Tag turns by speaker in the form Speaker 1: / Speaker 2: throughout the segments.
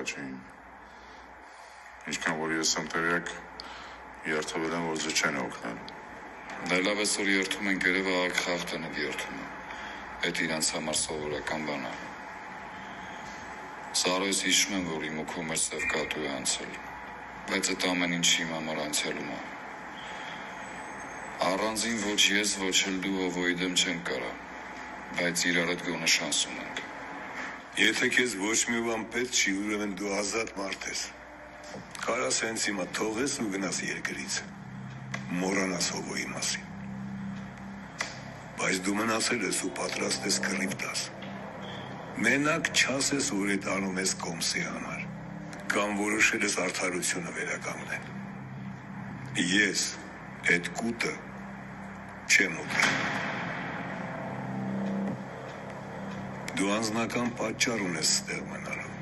Speaker 1: չէին։ Ինչքան որ ես եմ տեղյակ, երթվել են, որ ձեզ չեն օգնել։
Speaker 2: Դա լավ է, որ երթում ենք, երևի աղաք խաղ տնեք երթում։ Այդ իրանց համար սովորական բան է։ Սարոյս հիշում եմ, որ իմ ու քո մեր սև կատու է անցել, բայց այդ ամեն ինչի իմ համար անցյալում է։ Առանձին ոչ ես, ոչ էլ դու Օվոյի դեմ չենք կարա, բայց իրար հետ գոնե շանս ունենք։
Speaker 3: Եթե քեզ ոչ մի բան պետք չի, ուրեմն դու ազատ մարդ ես։ Կարաս հենց հիմա թողես ու գնաս երկրից, մոռանաս Օվոյի մասին։ Բայց դու մնացել ես ու պատրաստ ես կռիվ տաս։ Մենակ չասես, որ այդ անում ես կոմսի համար, կամ որոշել ես արդարությունը վերականգնել։ Ես այդ կուտը չեմ ուտել։ Դու անձնական պատճառ ունես ստեղ մնալու,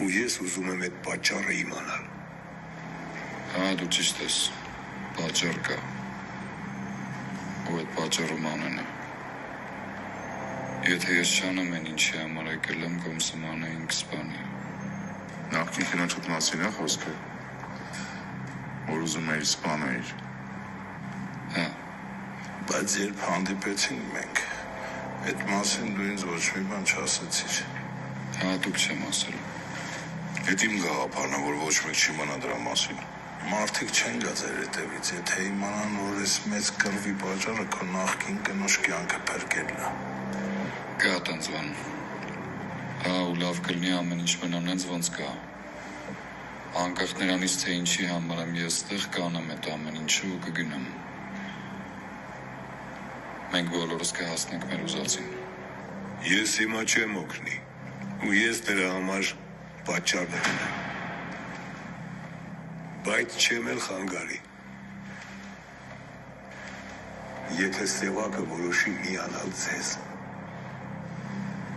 Speaker 3: ու ես ուզում եմ այդ պատճառը իմանալ։
Speaker 2: Հա, դու ճիշտ ես, պատճառ կա, ու այդ պատճառը մանեն է։ Եթե ես չանեմ են ինչի համար եկել եմ, կոմսը մանեին կսպանի։
Speaker 1: Նախքին կնոջդ մասին է խոսքը, որ ուզում էիր սպանել։
Speaker 2: Հա,
Speaker 4: Բայց երբ հանդիպեցինք մենք, այդ մասին դու ինձ ոչ մի բան չասեցիր։
Speaker 2: հատուկ չեմ ասել։
Speaker 4: Այդ իմ գաղափարն է, որ ոչ մեկ չիմանա դրա մասին։ Մարդիկ չեն գա ձեր հետևից, եթե իմանան, որ այս մեծ կռվի պատճառը քո նախկին կնոջ կյանքը փրկելն է։
Speaker 2: Կա տենց բան։ Հա, ու լավ կլինի ամեն ինչ մնան հենց ոնց կա։ Անկախ նրանից, թե ինչի համար եմ ես տեղ կանեմ այդ ամեն ինչը ու կգնամ։ Մենք բոլորս կհասնենք մեր ուզածին։
Speaker 3: Ես հիմա չեմ օգնի, ու ես դրա համար պատճառ ունեմ։ Բայց չեմ էլ խանգարի։ Եթե Սևակը որոշի միանալ ձեզ,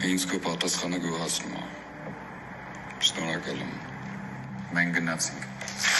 Speaker 2: Ինձ քո պատասխանը գոհացնում է։ Շնորհակալ եմ։ Մենք գնացինք։